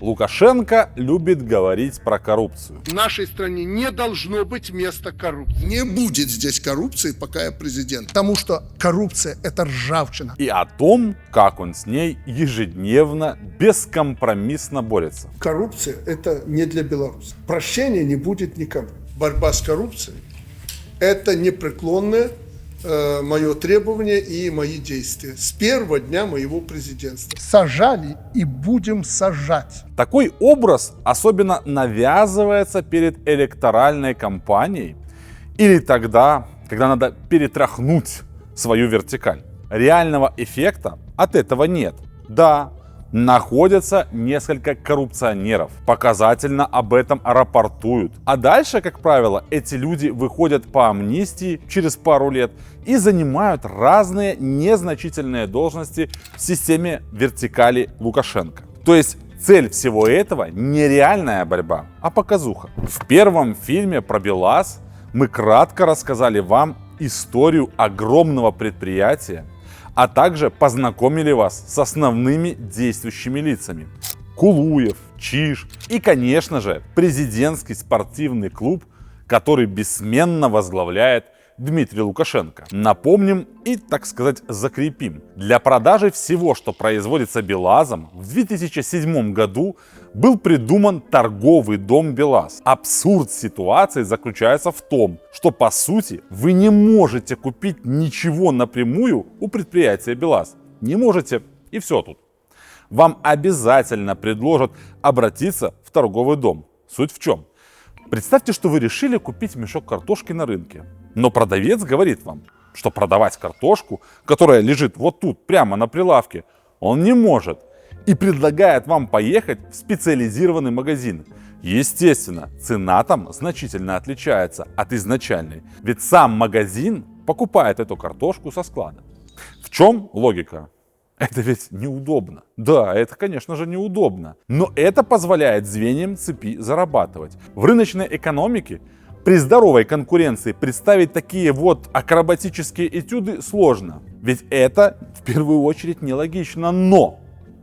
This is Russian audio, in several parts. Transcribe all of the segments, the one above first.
Лукашенко любит говорить про коррупцию. В нашей стране не должно быть места коррупции. Не будет здесь коррупции, пока я президент. Потому что коррупция – это ржавчина. И о том, как он с ней ежедневно, бескомпромиссно борется. Коррупция – это не для Беларуси. Прощения не будет никому. Борьба с коррупцией – это непреклонное мое требование и мои действия с первого дня моего президентства. Сажали и будем сажать. Такой образ особенно навязывается перед электоральной кампанией или тогда, когда надо перетряхнуть свою вертикаль. Реального эффекта от этого нет. Да, находятся несколько коррупционеров, показательно об этом рапортуют. А дальше, как правило, эти люди выходят по амнистии через пару лет и занимают разные незначительные должности в системе вертикали Лукашенко. То есть цель всего этого не реальная борьба, а показуха. В первом фильме про БелАЗ мы кратко рассказали вам историю огромного предприятия, а также познакомили вас с основными действующими лицами. Кулуев, Чиж и, конечно же, президентский спортивный клуб, который бессменно возглавляет Дмитрий Лукашенко. Напомним и, так сказать, закрепим. Для продажи всего, что производится БелАЗом, в 2007 году был придуман торговый дом БелАЗ. Абсурд ситуации заключается в том, что по сути вы не можете купить ничего напрямую у предприятия БелАЗ. Не можете, и все тут. Вам обязательно предложат обратиться в торговый дом. Суть в чем? Представьте, что вы решили купить мешок картошки на рынке. Но продавец говорит вам, что продавать картошку, которая лежит вот тут, прямо на прилавке, он не может. И предлагает вам поехать в специализированный магазин. Естественно, цена там значительно отличается от изначальной. Ведь сам магазин покупает эту картошку со склада. В чем логика? Это ведь неудобно. Да, это, конечно же, неудобно. Но это позволяет звеньям цепи зарабатывать. В рыночной экономике при здоровой конкуренции представить такие вот акробатические этюды сложно. Ведь это в первую очередь нелогично. Но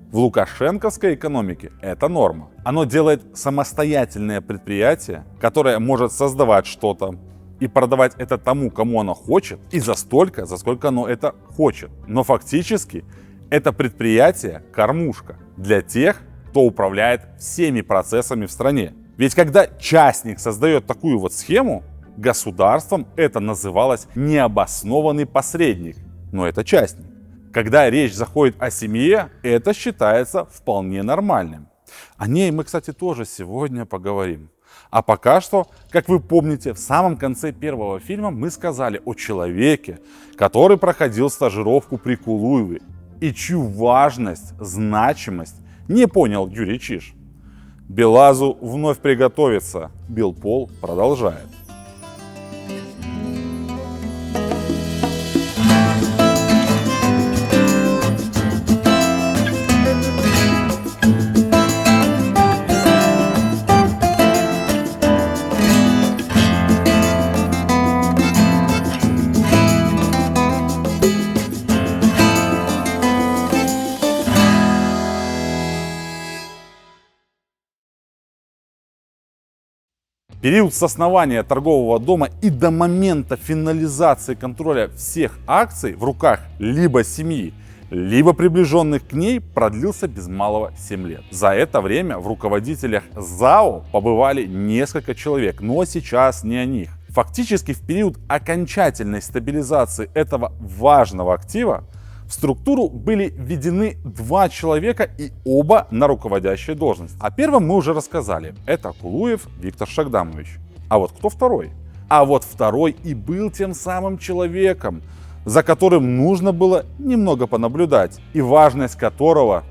в лукашенковской экономике это норма. Оно делает самостоятельное предприятие, которое может создавать что-то и продавать это тому, кому оно хочет, и за столько, за сколько оно это хочет. Но фактически это предприятие кормушка для тех, кто управляет всеми процессами в стране. Ведь когда частник создает такую вот схему, государством это называлось необоснованный посредник. Но это частник. Когда речь заходит о семье, это считается вполне нормальным. О ней мы, кстати, тоже сегодня поговорим. А пока что, как вы помните, в самом конце первого фильма мы сказали о человеке, который проходил стажировку при Кулуеве и чью важность, значимость не понял Юрий Чиж. БелАЗу вновь приготовиться. Белпол продолжает. Период с основания торгового дома и до момента финализации контроля всех акций в руках либо семьи, либо приближенных к ней продлился без малого 7 лет. За это время в руководителях ЗАО побывали несколько человек, но сейчас не о них. Фактически в период окончательной стабилизации этого важного актива в структуру были введены 2 человека и оба на руководящей должности. О первом мы уже рассказали. Это Кулуев Виктор Шагдамович. А вот кто второй? А вот второй и был тем самым человеком, за которым нужно было немного понаблюдать, и важность которого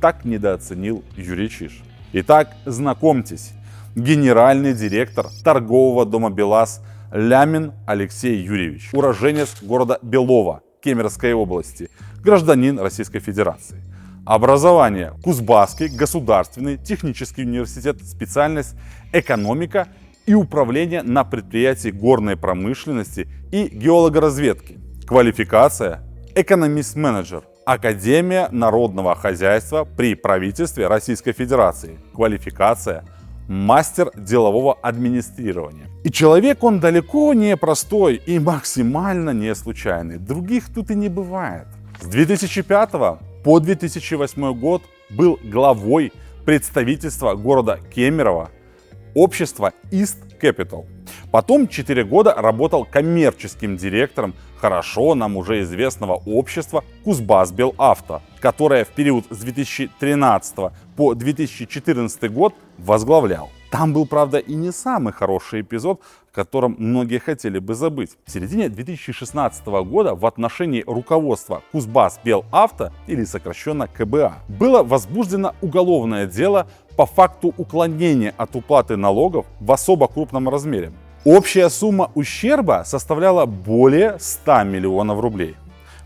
так недооценил Юрий Чиж. Итак, знакомьтесь, генеральный директор торгового дома БелАЗ Лямин Алексей Юрьевич, уроженец города Белово Кемеровской области, гражданин Российской Федерации. Образование: Кузбасский государственный технический университет, специальность экономика и управление на предприятии горной промышленности и геологоразведки. Квалификация: экономист-менеджер. Академия народного хозяйства при правительстве Российской Федерации. Квалификация – мастер делового администрирования. И человек он далеко не простой и максимально не случайный. Других тут и не бывает. С 2005 по 2008 год был главой представительства города Кемерово общества East Capital. Потом 4 года работал коммерческим директором хорошо нам уже известного общества Кузбассбелавто, которое в период с 2013 по 2014 год возглавлял. Там был, правда, и не самый хороший эпизод, о котором многие хотели бы забыть. В середине 2016 года в отношении руководства Кузбассбелавто, или сокращенно КБА, было возбуждено уголовное дело по факту уклонения от уплаты налогов в особо крупном размере. Общая сумма ущерба составляла более 100 миллионов рублей.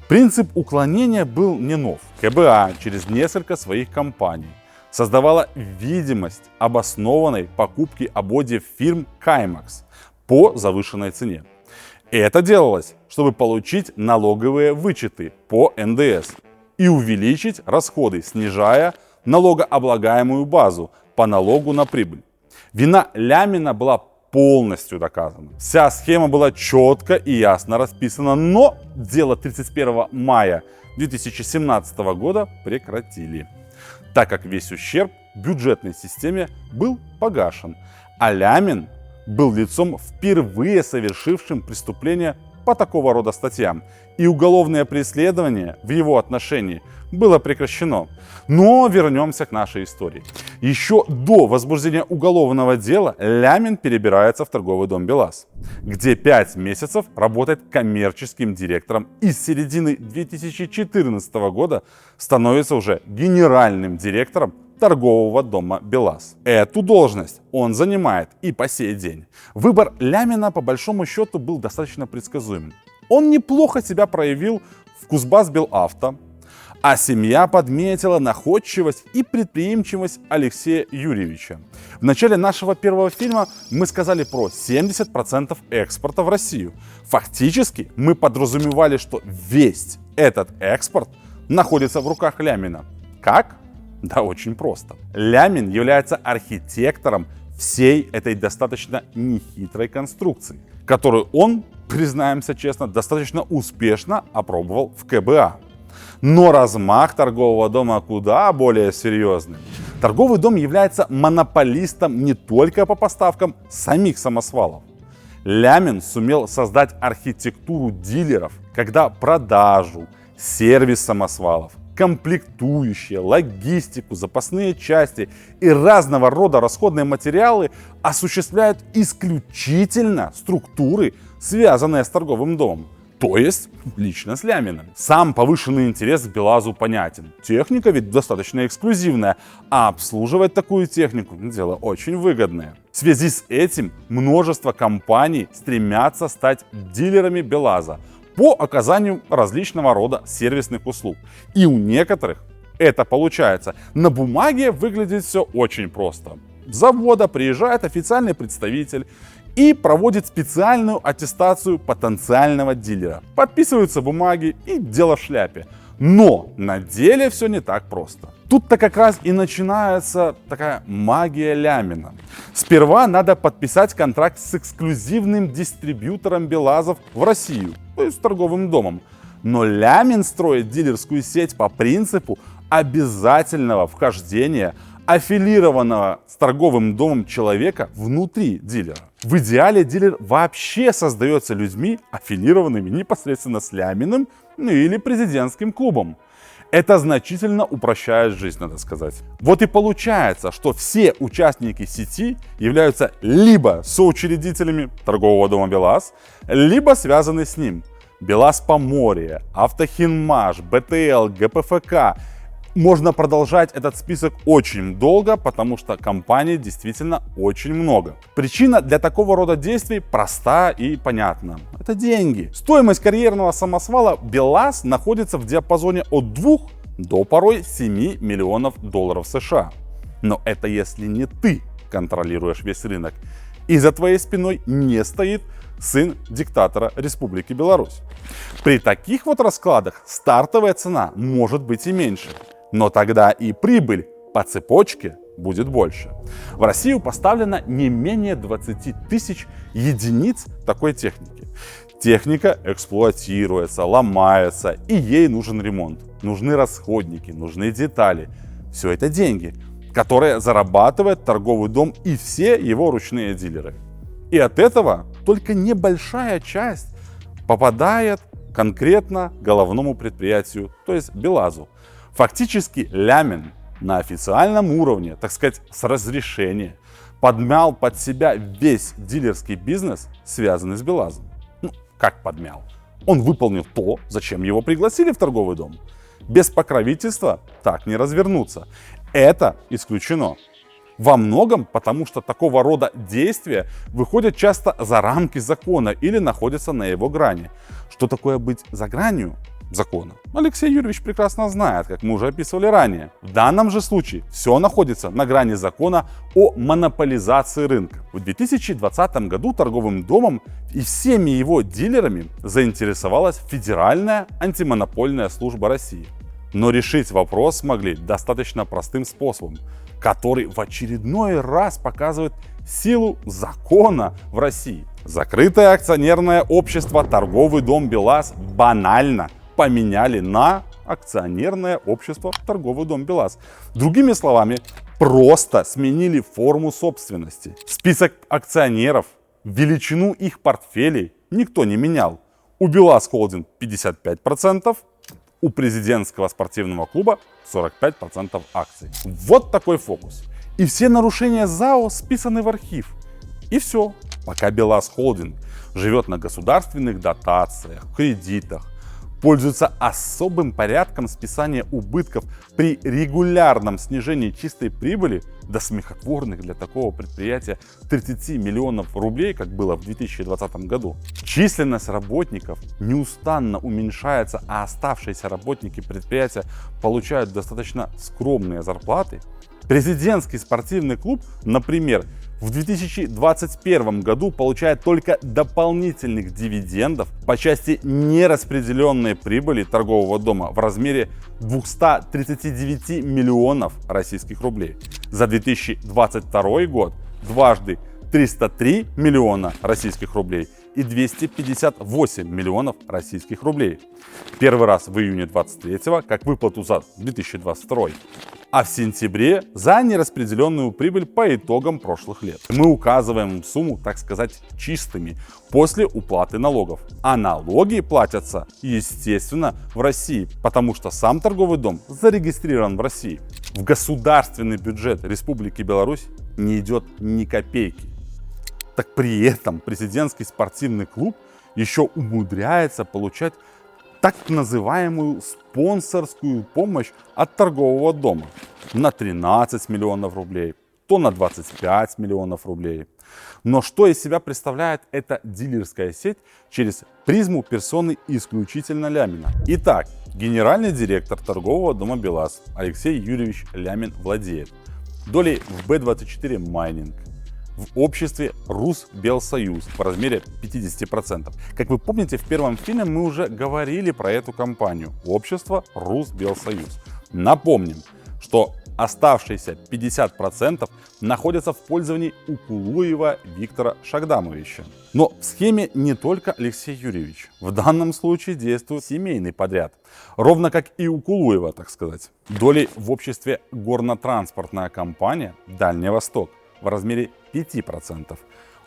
Принцип уклонения был не нов. КБА через несколько своих компаний создавала видимость обоснованной покупки ободьев фирм Каймакс по завышенной цене. Это делалось, чтобы получить налоговые вычеты по НДС и увеличить расходы, снижая налогооблагаемую базу по налогу на прибыль. Вина Лямина была полностью доказана. Вся схема была четко и ясно расписана, но дело 31 мая 2017 года прекратили, так как весь ущерб бюджетной системе был погашен, а Лямин был лицом, впервые совершившим преступление по такого рода статьям, и уголовное преследование в его отношении было прекращено. Но вернемся к нашей истории. Еще до возбуждения уголовного дела Лямин перебирается в торговый дом БелАЗ, где 5 месяцев работает коммерческим директором и с середины 2014 года становится уже генеральным директором торгового дома БелАЗ. Эту должность он занимает и по сей день. Выбор Лямина по большому счету был достаточно предсказуемым. Он неплохо себя проявил в Кузбассбелавто, а семья подметила находчивость и предприимчивость Алексея Юрьевича. В начале нашего первого фильма мы сказали про 70% экспорта в Россию. Фактически мы подразумевали, что весь этот экспорт находится в руках Лямина. Как? Да очень просто. Лямин является архитектором всей этой достаточно нехитрой конструкции, которую он, признаемся честно, достаточно успешно опробовал в КБА. Но размах торгового дома куда более серьезный. Торговый дом является монополистом не только по поставкам самих самосвалов. Лямин сумел создать архитектуру дилеров, когда продажу, сервис самосвалов, комплектующие, логистику, запасные части и разного рода расходные материалы осуществляют исключительно структуры, связанные с торговым домом. То есть лично с Ляминым. Сам повышенный интерес к БелАЗу понятен. Техника ведь достаточно эксклюзивная, а обслуживать такую технику – дело очень выгодное. В связи с этим множество компаний стремятся стать дилерами БелАЗа по оказанию различного рода сервисных услуг. И у некоторых это получается. На бумаге выглядит все очень просто. С завода приезжает официальный представитель и проводит специальную аттестацию потенциального дилера. Подписываются бумаги и дело в шляпе. Но на деле все не так просто. Тут-то как раз и начинается такая магия Лямина. Сперва надо подписать контракт с эксклюзивным дистрибьютором БелАЗов в Россию, то есть с торговым домом. Но Лямин строит дилерскую сеть по принципу обязательного вхождения аффилированного с торговым домом человека внутри дилера. В идеале дилер вообще создается людьми, аффилированными непосредственно с Ляминым, или президентским клубом. Это значительно упрощает жизнь, надо сказать. Вот и получается, что все участники сети являются либо соучредителями торгового дома БелАЗ, либо связаны с ним. БелАЗ Поморье, Автохиммаш, БТЛ, ГПФК. Можно продолжать этот список очень долго, потому что компаний действительно очень много. Причина для такого рода действий проста и понятна. Это деньги. Стоимость карьерного самосвала БелАЗ находится в диапазоне от 2 до порой 7 миллионов долларов США. Но это если не ты контролируешь весь рынок. И за твоей спиной не стоит сын диктатора Республики Беларусь. При таких вот раскладах стартовая цена может быть и меньше, но тогда и прибыль по цепочке будет больше. В Россию поставлено не менее 20 тысяч единиц такой техники. Техника эксплуатируется, ломается, и ей нужен ремонт. Нужны расходники, нужны детали. Все это деньги, которые зарабатывает торговый дом и все его ручные дилеры. И от этого только небольшая часть попадает конкретно головному предприятию, то есть БелАЗу. Фактически Лямин на официальном уровне, так сказать, с разрешения, подмял под себя весь дилерский бизнес, связанный с БелАЗом. Ну, как подмял? Он выполнил то, зачем его пригласили в торговый дом. Без покровительства так не развернуться. Это исключено. Во многом потому, что такого рода действия выходят часто за рамки закона или находятся на его грани. Что такое быть за гранью закона? Алексей Юрьевич прекрасно знает, как мы уже описывали ранее. В данном же случае все находится на грани закона о монополизации рынка. В 2020 году торговым домом и всеми его дилерами заинтересовалась Федеральная антимонопольная служба России. Но решить вопрос смогли достаточно простым способом, который в очередной раз показывает силу закона в России. Закрытое акционерное общество «Торговый дом БелАЗ» банально поменяли на акционерное общество «Торговый дом БелАЗ». Другими словами, просто сменили форму собственности. Список акционеров, величину их портфелей никто не менял. У БелАЗ Холдинг 55%, у президентского спортивного клуба 45% акций. Вот такой фокус. И все нарушения ЗАО списаны в архив. И все. Пока БелАЗ Холдинг живет на государственных дотациях, кредитах, пользуется особым порядком списания убытков при регулярном снижении чистой прибыли до смехотворных для такого предприятия 30 миллионов рублей, как было в 2020 году. Численность работников неустанно уменьшается, а оставшиеся работники предприятия получают достаточно скромные зарплаты. Президентский спортивный клуб, например, в 2021 году получает только дополнительных дивидендов по части нераспределенной прибыли торгового дома в размере 239 миллионов российских рублей. За 2022 год дважды 303 миллиона российских рублей и 258 миллионов российских рублей. Первый раз в июне 2023, как выплату за 2022. А в сентябре за нераспределенную прибыль по итогам прошлых лет. Мы указываем сумму, так сказать, чистыми, после уплаты налогов. А налоги платятся, естественно, в России, потому что сам торговый дом зарегистрирован в России. В государственный бюджет Республики Беларусь не идет ни копейки. Так при этом президентский спортивный клуб еще умудряется получать так называемую спонсорскую помощь от торгового дома на 13 миллионов рублей, то на 25 миллионов рублей. Но что из себя представляет эта дилерская сеть через призму персоны исключительно Лямина? Итак, генеральный директор торгового дома БелАЗ Алексей Юрьевич Лямин владеет долей в Б24 Майнинг, в обществе Русбелсоюз в размере 50%. Как вы помните, в первом фильме мы уже говорили про эту компанию. Общество Русбелсоюз. Напомним, что оставшиеся 50% находятся в пользовании у Кулуева Виктора Шагдамовича. Но в схеме не только Алексей Юрьевич. В данном случае действует семейный подряд. Ровно как и у Кулуева, так сказать. Доли в обществе Горно-транспортная компания «Дальний Восток» в размере 5%.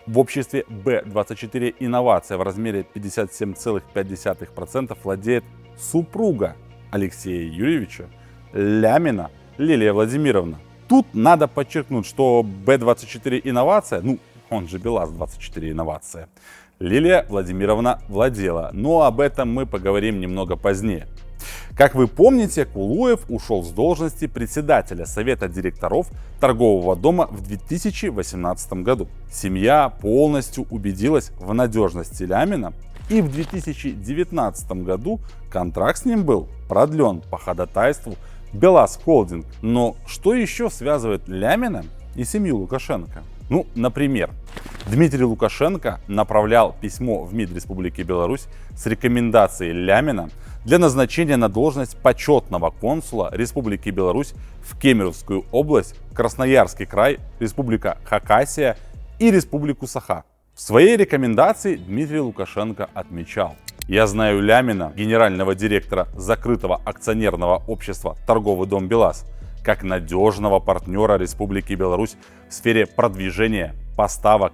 В обществе Б24 Инновация в размере 57,5% владеет супруга Алексея Юрьевича Лямина Лилия Владимировна. Тут надо подчеркнуть, что Б24 Инновация, он же БелАЗ-24 Инновация, Лилия Владимировна владела, но об этом мы поговорим немного позднее. Как вы помните, Кулуев ушел с должности председателя Совета директоров торгового дома в 2018 году. Семья полностью убедилась в надежности Лямина, и в 2019 году контракт с ним был продлен по ходатайству БелАЗ Холдинг. Но что еще связывает Лямина и семью Лукашенко? Ну, например, Дмитрий Лукашенко направлял письмо в МИД Республики Беларусь с рекомендацией Лямина для назначения на должность почетного консула Республики Беларусь в Кемеровскую область, Красноярский край, Республика Хакасия и Республику Саха. В своей рекомендации Дмитрий Лукашенко отмечал: «Я знаю Лямина, генерального директора закрытого акционерного общества «Торговый дом БелАЗ», как надежного партнера Республики Беларусь в сфере продвижения, поставок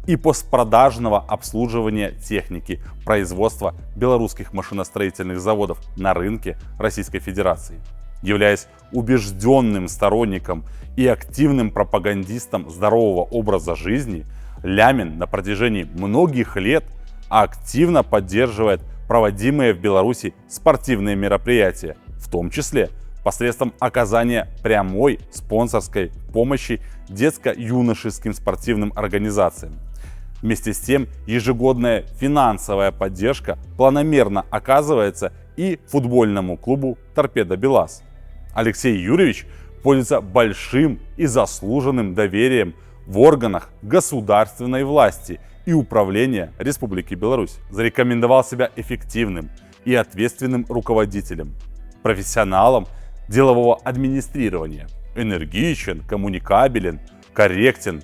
и постпродажного обслуживания техники производства белорусских машиностроительных заводов на рынке Российской Федерации. Являясь убежденным сторонником и активным пропагандистом здорового образа жизни, Лямин на протяжении многих лет активно поддерживает проводимые в Беларуси спортивные мероприятия, в том числе посредством оказания прямой спонсорской помощи детско-юношеским спортивным организациям. Вместе с тем, ежегодная финансовая поддержка планомерно оказывается и футбольному клубу «Торпедо БелАЗ». Алексей Юрьевич пользуется большим и заслуженным доверием в органах государственной власти и управления Республики Беларусь. Зарекомендовал себя эффективным и ответственным руководителем, профессионалом делового администрирования, энергичен, коммуникабелен, корректен,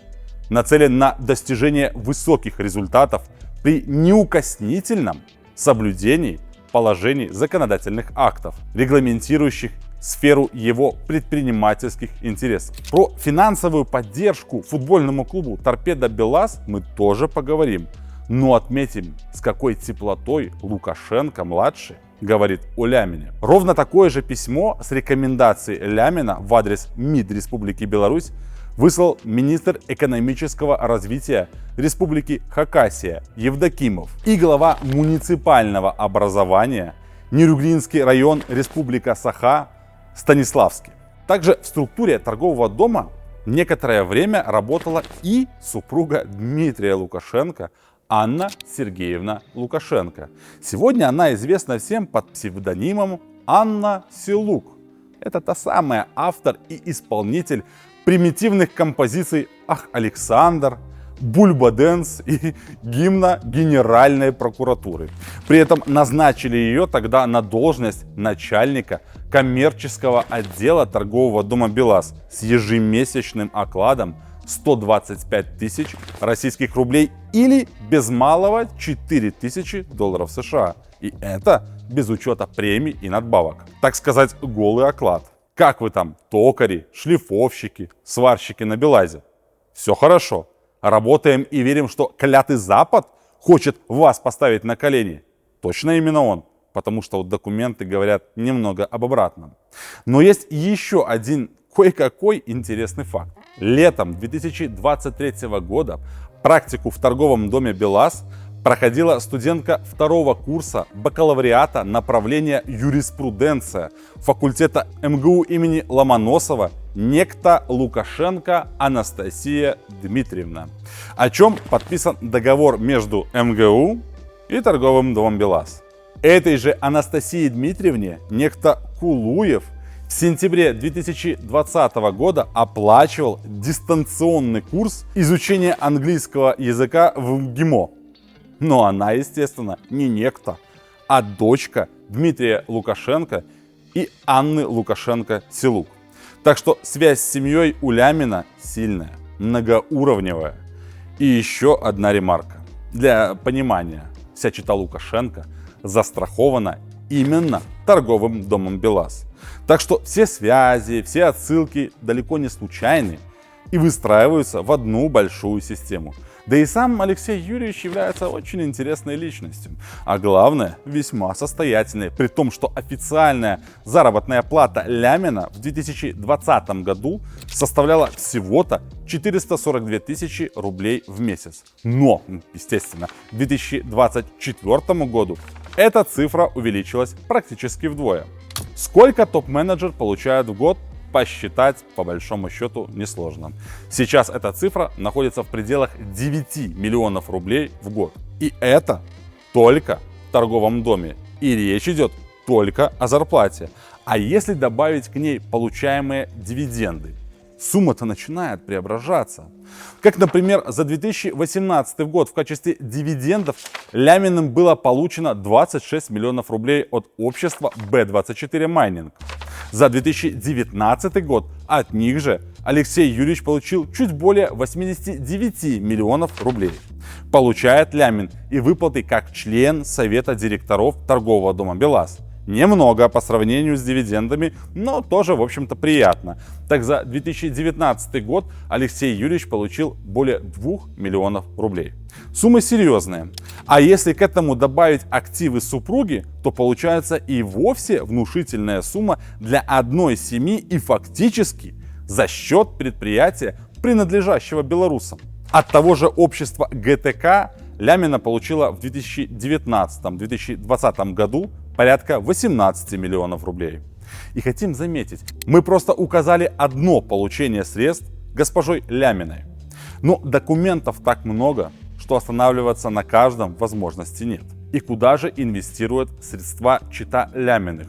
нацелен на достижение высоких результатов при неукоснительном соблюдении положений законодательных актов, регламентирующих сферу его предпринимательских интересов. Про финансовую поддержку футбольному клубу «Торпедо БелАЗ» мы тоже поговорим, но отметим, с какой теплотой Лукашенко-младший говорит о Лямине. Ровно такое же письмо с рекомендацией Лямина в адрес МИД Республики Беларусь выслал министр экономического развития Республики Хакасия Евдокимов и глава муниципального образования Нерюглинский район Республика Саха Станиславский. Также в структуре торгового дома некоторое время работала и супруга Дмитрия Лукашенко Анна Сергеевна Лукашенко. Сегодня она известна всем под псевдонимом Анна Силук. Это та самая автор и исполнитель примитивных композиций «Ах, Александр», «Бульба Дэнс» и гимна Генеральной прокуратуры. При этом назначили ее тогда на должность начальника коммерческого отдела торгового дома БелАЗ с ежемесячным окладом 125 тысяч российских рублей или без малого 4000 долларов США. И это без учета премий и надбавок. Так сказать, голый оклад. Как вы там, токари, шлифовщики, сварщики на БелАЗе? Все хорошо. Работаем и верим, что клятый Запад хочет вас поставить на колени. Точно именно он, потому что вот документы говорят немного об обратном. Но есть еще один кое-какой интересный факт. Летом 2023 года практику в торговом доме БелАЗ проходила студентка второго курса бакалавриата направления юриспруденция факультета МГУ имени Ломоносова, некто Лукашенко Анастасия Дмитриевна, о чем подписан договор между МГУ и торговым домом БелАЗ. Этой же Анастасии Дмитриевне некто Кулуев в сентябре 2020 года оплачивал дистанционный курс изучения английского языка в МГИМО. Но она, естественно, не некто, а дочка Дмитрия Лукашенко и Анны Лукашенко-Силук. Так что связь с семьей у Лямина сильная, многоуровневая. И еще одна ремарка. Для понимания, вся чета Лукашенко застрахована именно торговым домом БелАЗ. Так что все связи, все отсылки далеко не случайны и выстраиваются в одну большую систему. Да и сам Алексей Юрьевич является очень интересной личностью, а главное, весьма состоятельной, при том, что официальная заработная плата Лямина в 2020 году составляла всего-то 442 тысячи рублей в месяц. Но, естественно, к 2024 году эта цифра увеличилась практически вдвое. Сколько топ-менеджер получает в год? Посчитать, по большому счету, несложно. Сейчас эта цифра находится в пределах 9 миллионов рублей в год. И это только в торговом доме. И речь идет только о зарплате. А если добавить к ней получаемые дивиденды, сумма-то начинает преображаться. Как, например, за 2018 год в качестве дивидендов Ляминым было получено 26 миллионов рублей от общества B24 Mining. За 2019 год от них же Алексей Юрьевич получил чуть более 89 миллионов рублей. Получает Лямин и выплаты как член Совета директоров торгового дома БелАЗ. Немного по сравнению с дивидендами, но тоже, в общем-то, приятно. Так за 2019 год Алексей Юрьевич получил более 2 миллионов рублей. Суммы серьезные. А если к этому добавить активы супруги, то получается и вовсе внушительная сумма для одной семьи и фактически за счет предприятия, принадлежащего белорусам. От того же общества ГТК Лямина получила в 2019-2020 году порядка 18 миллионов рублей. И хотим заметить, мы просто указали одно получение средств госпожой Ляминой. Но документов так много, что останавливаться на каждом возможности нет. И куда же инвестируют средства чета Ляминых?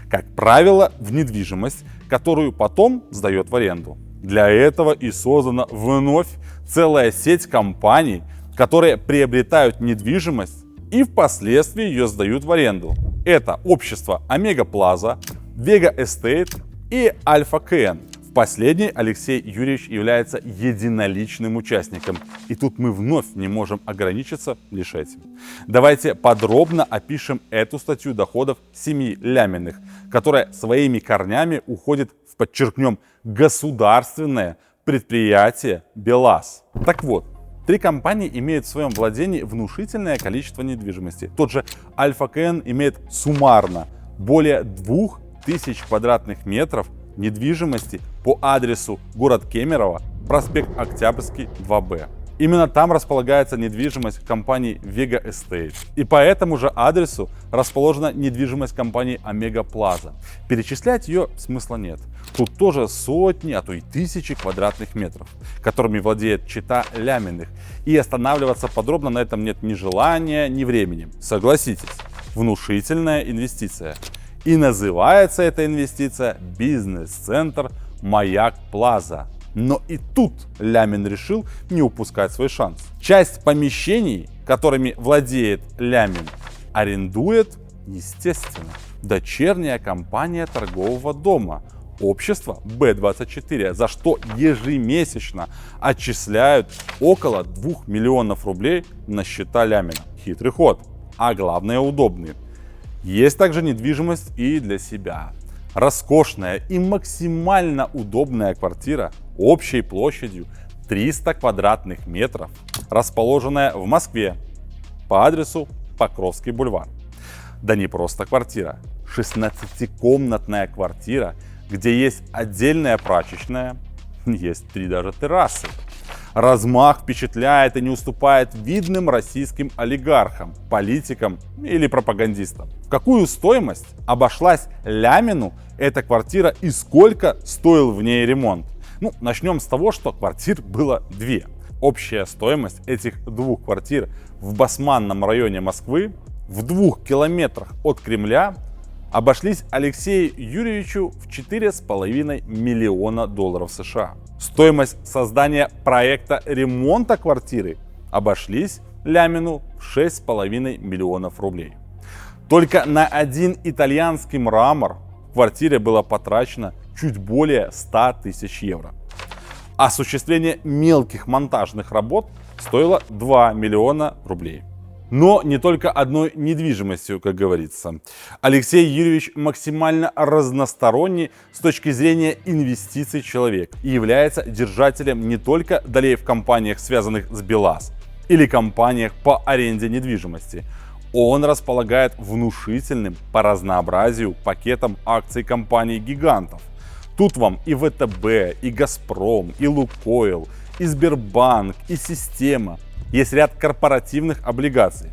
Как правило, в недвижимость, которую потом сдает в аренду. Для этого и создана вновь целая сеть компаний, которые приобретают недвижимость и впоследствии ее сдают в аренду. Это общество Омега Плаза, Вега Эстейт и Альфа КН. В последней Алексей Юрьевич является единоличным участником. И тут мы вновь не можем ограничиться лишь этим. Давайте подробно опишем эту статью доходов семьи Ляминых, которая своими корнями уходит в, подчеркнем, государственное предприятие БелАЗ. Так вот, 3 компании имеют в своем владении внушительное количество недвижимости. Тот же Альфа КН имеет суммарно более 2000 квадратных метров недвижимости по адресу город Кемерово, проспект Октябрьский, 2Б. Именно там располагается недвижимость компании Вега Эстейт. И по этому же адресу расположена недвижимость компании Омега Плаза. Перечислять ее смысла нет. Тут тоже сотни, а то и тысячи квадратных метров, которыми владеет чета Ляминых. И останавливаться подробно на этом нет ни желания, ни времени. Согласитесь, внушительная инвестиция. И называется эта инвестиция бизнес-центр Маяк Плаза. Но и тут Лямин решил не упускать свой шанс. Часть помещений, которыми владеет Лямин, арендует, естественно, дочерняя компания торгового дома, общество B24, за что ежемесячно отчисляют около 2 миллионов рублей на счета Лямина. Хитрый ход, а главное удобный. Есть также недвижимость и для себя. Роскошная и максимально удобная квартира общей площадью 300 квадратных метров, расположенная в Москве по адресу Покровский бульвар. Да не просто квартира, 16-комнатная квартира, где есть отдельная прачечная, есть 3 даже террасы. Размах впечатляет и не уступает видным российским олигархам, политикам или пропагандистам. В какую стоимость обошлась Лямину эта квартира и сколько стоил в ней ремонт? Начнем с того, что квартир было 2. Общая стоимость этих 2 квартир в Басманном районе Москвы в 2 километрах от Кремля обошлись Алексею Юрьевичу в $4,5 миллиона США. Стоимость создания проекта ремонта квартиры обошлись Лямину в 6,5 миллионов рублей. Только на один итальянский мрамор в квартире было потрачено чуть более 100 тысяч евро. Осуществление мелких монтажных работ стоило 2 миллиона рублей. Но не только одной недвижимостью, как говорится. Алексей Юрьевич максимально разносторонний с точки зрения инвестиций человек и является держателем не только долей в компаниях, связанных с БелАЗ, или компаниях по аренде недвижимости. Он располагает внушительным по разнообразию пакетом акций компаний-гигантов. Тут вам и ВТБ, и Газпром, и Лукойл, и Сбербанк, и Система. Есть ряд корпоративных облигаций.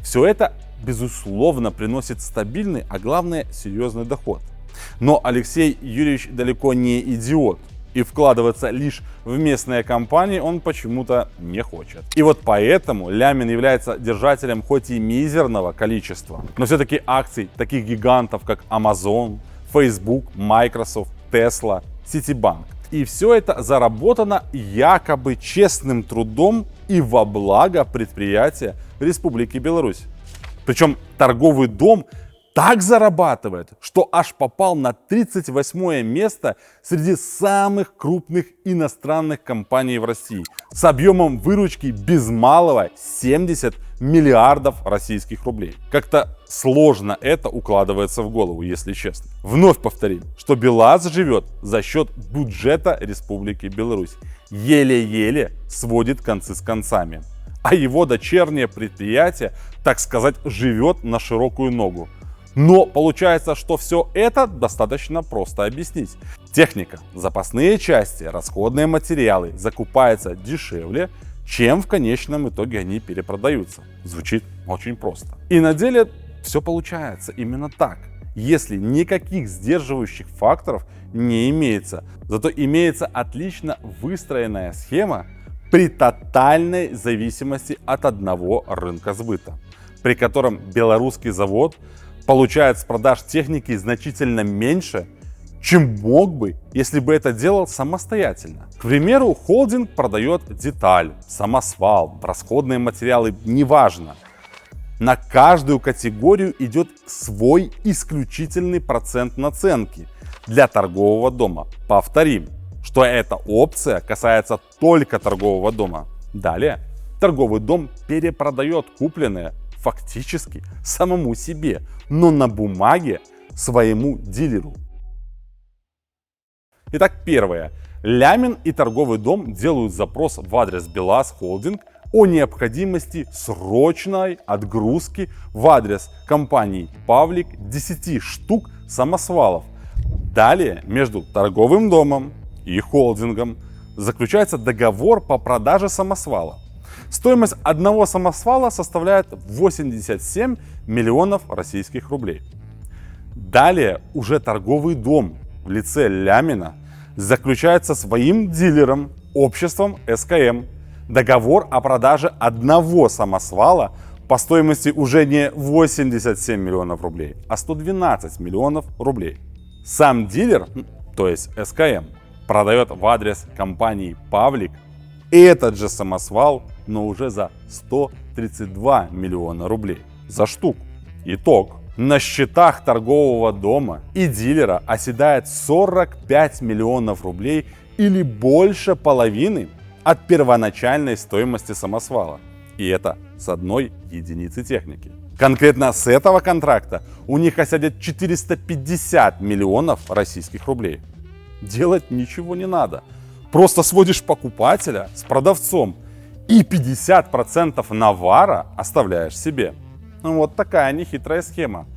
Все это, безусловно, приносит стабильный, а главное, серьезный доход. Но Алексей Юрьевич далеко не идиот. И вкладываться лишь в местные компании он почему-то не хочет. И вот поэтому Лямин является держателем хоть и мизерного количества, но все-таки акций таких гигантов, как Amazon, Facebook, Microsoft, Tesla, Citibank. И все это заработано якобы честным трудом и во благо предприятия Республики Беларусь. Причем торговый дом так зарабатывает, что аж попал на 38 место среди самых крупных иностранных компаний в России с объемом выручки без малого 70 миллиардов российских рублей. Как-то сложно это укладывается в голову, если честно. Вновь повторим, что БелАЗ живет за счет бюджета Республики Беларусь. Еле-еле сводит концы с концами. А его дочернее предприятие, так сказать, живет на широкую ногу. Но получается, что все это достаточно просто объяснить. Техника, запасные части, расходные материалы закупаются дешевле, чем в конечном итоге они перепродаются. Звучит очень просто. И на деле все получается именно так. Если никаких сдерживающих факторов не имеется, зато имеется отлично выстроенная схема при тотальной зависимости от одного рынка сбыта, при котором белорусский завод получает с продаж техники значительно меньше, чем мог бы, если бы это делал самостоятельно. К примеру, холдинг продает деталь, самосвал, расходные материалы, неважно. На каждую категорию идет свой исключительный процент наценки для торгового дома. Повторим, что эта опция касается только торгового дома. Далее, торговый дом перепродает купленное фактически самому себе, но на бумаге своему дилеру. Итак, первое. Лямин и торговый дом делают запрос в адрес БелАЗ Холдинг о необходимости срочной отгрузки в адрес компании Павлик 10 штук самосвалов. Далее между торговым домом и холдингом заключается договор по продаже самосвала. Стоимость одного самосвала составляет 87 миллионов российских рублей. Далее уже торговый дом в лице Лямина заключает со своим дилером, обществом СКМ, договор о продаже одного самосвала по стоимости уже не 87 миллионов рублей, а 112 миллионов рублей. Сам дилер, то есть СКМ, продает в адрес компании Павлик этот же самосвал, но уже за 132 миллиона рублей за штуку. Итог. На счетах торгового дома и дилера оседает 45 миллионов рублей или больше половины от первоначальной стоимости самосвала. И это с одной единицы техники. Конкретно с этого контракта у них осядет 450 миллионов российских рублей. Делать ничего не надо. Просто сводишь покупателя с продавцом и 50% навара оставляешь себе. Вот такая нехитрая схема.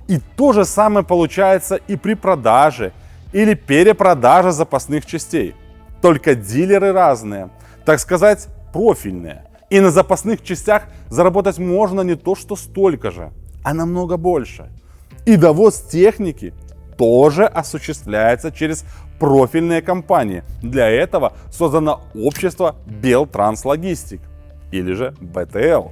И то же самое получается и при продаже или перепродаже запасных частей. Только дилеры разные, так сказать, профильные. И на запасных частях заработать можно не то что столько же, а намного больше. И довоз техники тоже осуществляется через профильные компании. Для этого создано общество Белтранслогистик, или же БТЛ,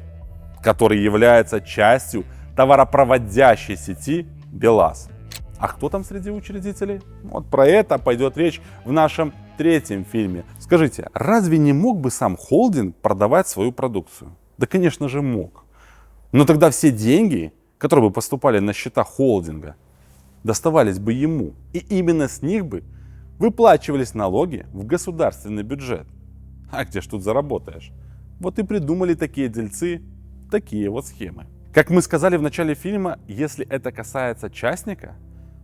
который является частью товаропроводящей сети БелАЗ. А кто там среди учредителей? Вот про это пойдет речь в нашем третьем фильме. Скажите, разве не мог бы сам холдинг продавать свою продукцию? Да, конечно же, мог. Но тогда все деньги, которые бы поступали на счета холдинга, доставались бы ему. И именно с них бы выплачивались налоги в государственный бюджет. А где ж тут заработаешь? Вот и придумали такие дельцы такие вот схемы. Как мы сказали в начале фильма, если это касается частника,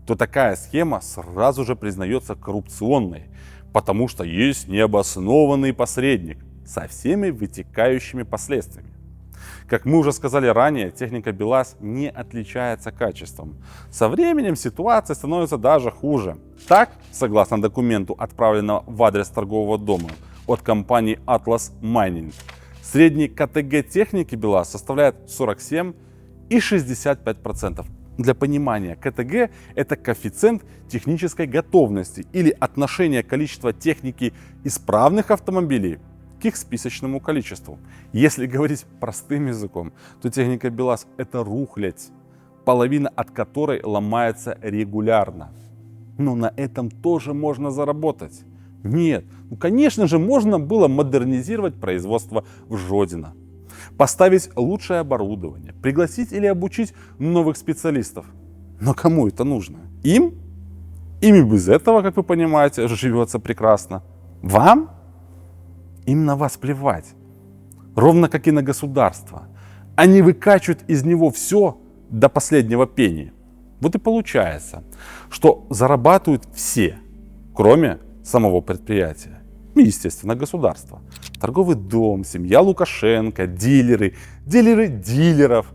то такая схема сразу же признается коррупционной, потому что есть необоснованный посредник со всеми вытекающими последствиями. Как мы уже сказали ранее, техника БелАЗ не отличается качеством. Со временем ситуация становится даже хуже. Так, согласно документу, отправленного в адрес торгового дома от компании Atlas Mining, средний КТГ техники БелАЗ составляет 47,65%. Для понимания, КТГ – это коэффициент технической готовности или отношение количества техники исправных автомобилей к их списочному количеству. Если говорить простым языком, то техника БелАЗ – это рухлядь, половина от которой ломается регулярно. Но на этом тоже можно заработать. Нет, ну конечно же можно было модернизировать производство в Жодино, поставить лучшее оборудование, пригласить или обучить новых специалистов. Но кому это нужно? Им? Им и без этого, как вы понимаете, живется прекрасно. Вам? Им на вас плевать. Ровно как и на государство. Они выкачивают из него все до последнего пенни. Вот и получается, что зарабатывают все, кроме самого предприятия. И, естественно, государство. Торговый дом, семья Лукашенко, дилеры, дилеры дилеров.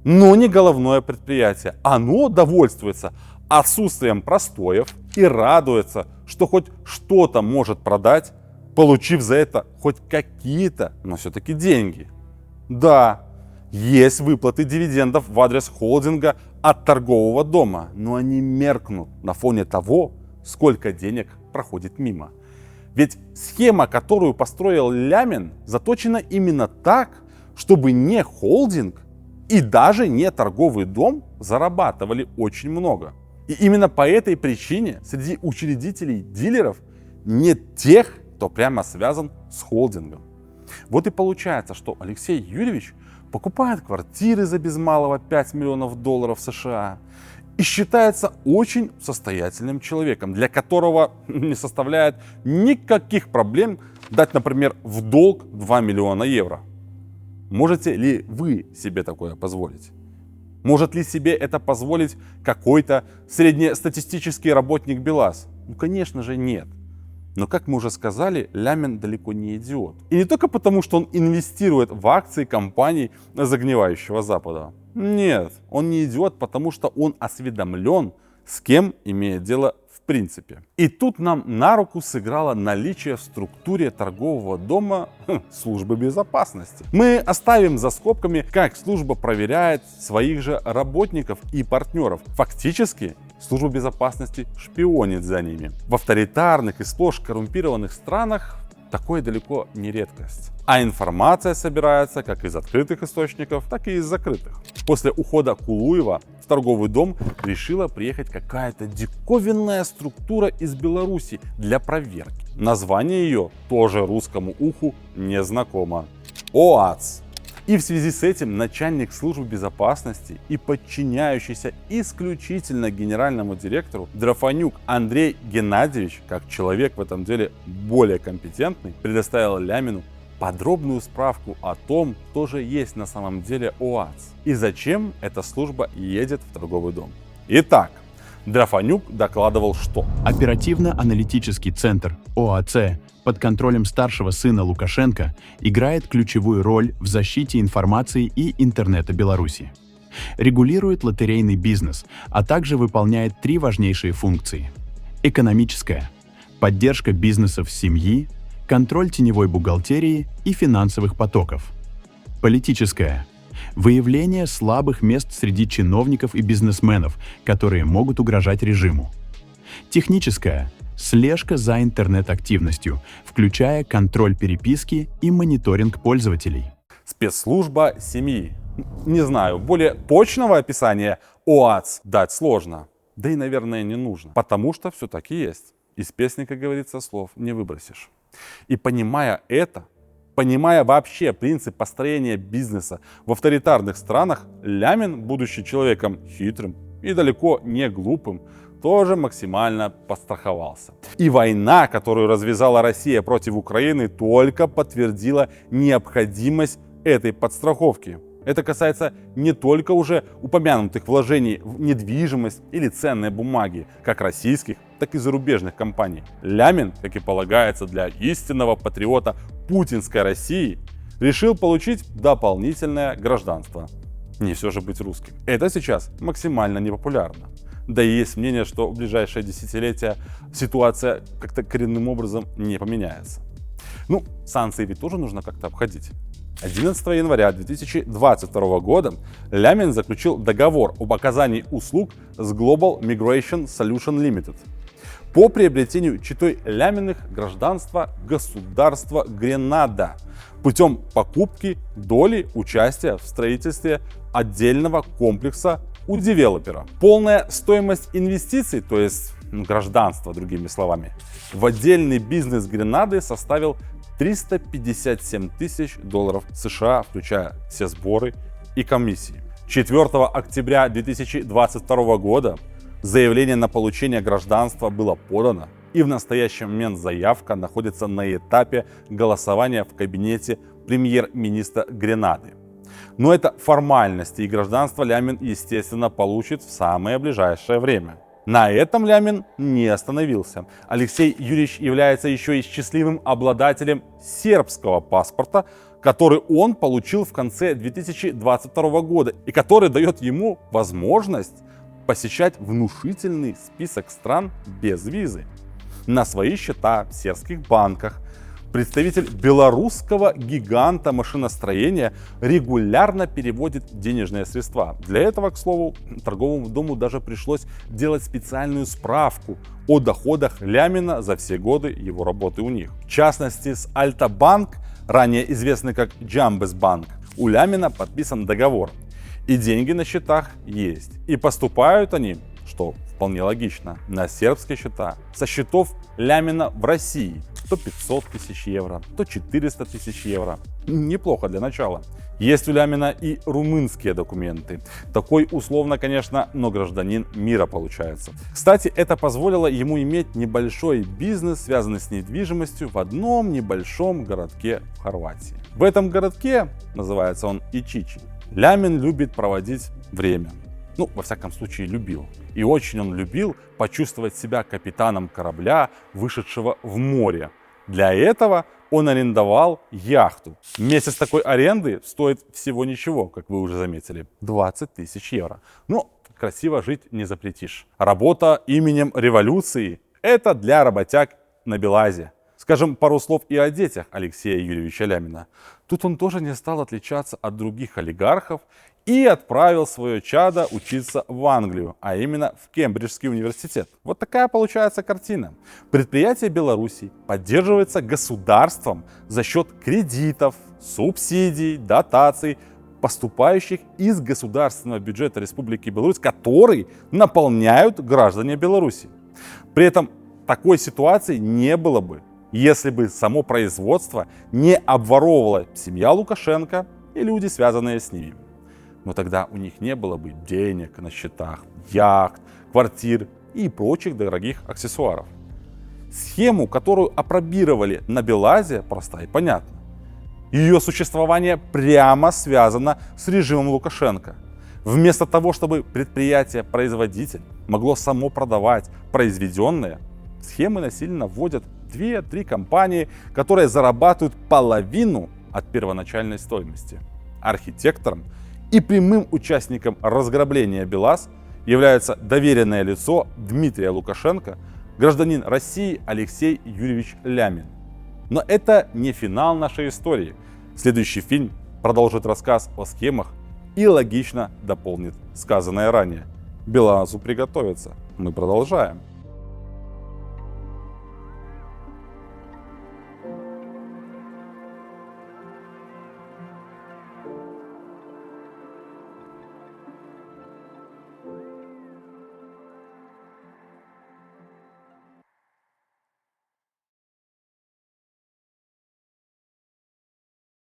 Но не головное предприятие. Оно довольствуется отсутствием простоев и радуется, что хоть что-то может продать, получив за это хоть какие-то, но все-таки деньги. Да, есть выплаты дивидендов в адрес холдинга от торгового дома, но они меркнут на фоне того, сколько денег проходит мимо. Ведь схема, которую построил Лямин, заточена именно так, чтобы не холдинг и даже не торговый дом зарабатывали очень много. И именно по этой причине среди учредителей дилеров нет тех, кто прямо связан с холдингом. Вот и получается, что Алексей Юрьевич покупает квартиры за без малого 5 миллионов долларов США и считается очень состоятельным человеком, для которого не составляет никаких проблем дать, например, в долг 2 миллиона евро. Можете ли вы себе такое позволить? Может ли себе это позволить какой-то среднестатистический работник БелАЗ? Ну, конечно же, нет. Но, как мы уже сказали, Лямин далеко не идиот. И не только потому, что он инвестирует в акции компаний загнивающего Запада. Нет, он не идиот, потому что он осведомлен, с кем имеет дело в принципе. И тут нам на руку сыграло наличие в структуре торгового дома службы безопасности. Мы оставим за скобками, как служба проверяет своих же работников и партнеров. Фактически, служба безопасности шпионит за ними. В авторитарных и сплошь коррумпированных странах такое далеко не редкость. А информация собирается как из открытых источников, так и из закрытых. После ухода Кулуева в торговый дом решила приехать какая-то диковинная структура из Беларуси для проверки. Название ее тоже русскому уху не знакомо. ОАЦ. И в связи с этим начальник службы безопасности и подчиняющийся исключительно генеральному директору Драфанюк Андрей Геннадьевич, как человек в этом деле более компетентный, предоставил Лямину подробную справку о том, кто же есть на самом деле ОАЦ и зачем эта служба едет в торговый дом. Итак, Драфанюк докладывал, что оперативно-аналитический центр ОАЦ под контролем старшего сына Лукашенко играет ключевую роль в защите информации и интернета Беларуси. Регулирует лотерейный бизнес, а также выполняет 3 важнейшие функции. Экономическая – поддержка бизнесов семьи, контроль теневой бухгалтерии и финансовых потоков. Политическая – выявление слабых мест среди чиновников и бизнесменов, которые могут угрожать режиму. Техническая – слежка за интернет-активностью, включая контроль переписки и мониторинг пользователей. Спецслужба семьи. Не знаю, более точного описания ОАЦ дать сложно. Да и, наверное, не нужно. Потому что все-таки есть. Из песни, как говорится, слов не выбросишь. И понимая это, понимая вообще принцип построения бизнеса в авторитарных странах, Лямин, будучи человеком хитрым и далеко не глупым, тоже максимально подстраховался. И война, которую развязала Россия против Украины, только подтвердила необходимость этой подстраховки. Это касается не только уже упомянутых вложений в недвижимость или ценные бумаги, как российских, так и зарубежных компаний. Лямин, как и полагается для истинного патриота путинской России, решил получить дополнительное гражданство. Не все же быть русским. Это сейчас максимально непопулярно. Да и есть мнение, что в ближайшее десятилетие ситуация как-то коренным образом не поменяется. Ну, санкции ведь тоже нужно как-то обходить. 11 января 2022 года Лямин заключил договор об оказании услуг с Global Migration Solution Limited по приобретению читой Ляминых гражданства государства Гренада путем покупки доли участия в строительстве отдельного комплекса у девелопера. Полная стоимость инвестиций, то есть гражданство, другими словами, в отдельный бизнес Гренады составил $357 тысяч США, включая все сборы и комиссии. 4 октября 2022 года заявление на получение гражданства было подано, и в настоящий момент заявка находится на этапе голосования в кабинете премьер-министра Гренады. Но это формальности, и гражданство Лямин, естественно, получит в самое ближайшее время. На этом Лямин не остановился. Алексей Юрьевич является еще и счастливым обладателем сербского паспорта, который он получил в конце 2022 года и который дает ему возможность посещать внушительный список стран без визы. На свои счета в сербских банках представитель белорусского гиганта машиностроения регулярно переводит денежные средства. Для этого, к слову, торговому дому даже пришлось делать специальную справку о доходах Лямина за все годы его работы у них. В частности, с Альта-банк, ранее известный как Джамбез-банк, у Лямина подписан договор. И деньги на счетах есть. И поступают они, что вполне логично, на сербские счета со счетов Лямина в России. То 500 тысяч евро, то 400 тысяч евро. Неплохо для начала. Есть у Лямина и румынские документы. Такой условно, конечно, но гражданин мира получается. Кстати, это позволило ему иметь небольшой бизнес, связанный с недвижимостью в одном небольшом городке в Хорватии. В этом городке, называется он Ичичи, Лямин любит проводить время. Ну, во всяком случае, любил. И очень он любил почувствовать себя капитаном корабля, вышедшего в море. Для этого он арендовал яхту. Месяц такой аренды стоит всего ничего, как вы уже заметили, 20 тысяч евро. Но красиво жить не запретишь. Работа именем революции – это для работяг на Белазе. Скажем пару слов и о детях Алексея Юрьевича Лямина. Тут он тоже не стал отличаться от других олигархов и отправил свое чадо учиться в Англию, а именно в Кембриджский университет. Вот такая получается картина. Предприятие Беларуси поддерживается государством за счет кредитов, субсидий, дотаций, поступающих из государственного бюджета Республики Беларусь, который наполняют граждане Беларуси. При этом такой ситуации не было бы, если бы само производство не обворовывала семья Лукашенко и люди, связанные с ними. Но тогда у них не было бы денег на счетах, яхт, квартир и прочих дорогих аксессуаров. Схему, которую апробировали на Белазе, проста и понятна. Ее существование прямо связано с режимом Лукашенко. Вместо того, чтобы предприятие-производитель могло само продавать произведенное, схемы насильно вводят 2-3 компании, которые зарабатывают половину от первоначальной стоимости. Архитектором и прямым участником разграбления БелАЗ является доверенное лицо Дмитрия Лукашенко, гражданин России Алексей Юрьевич Лямин. Но это не финал нашей истории. Следующий фильм продолжит рассказ о схемах и логично дополнит сказанное ранее. БелАЗу приготовиться. Мы продолжаем.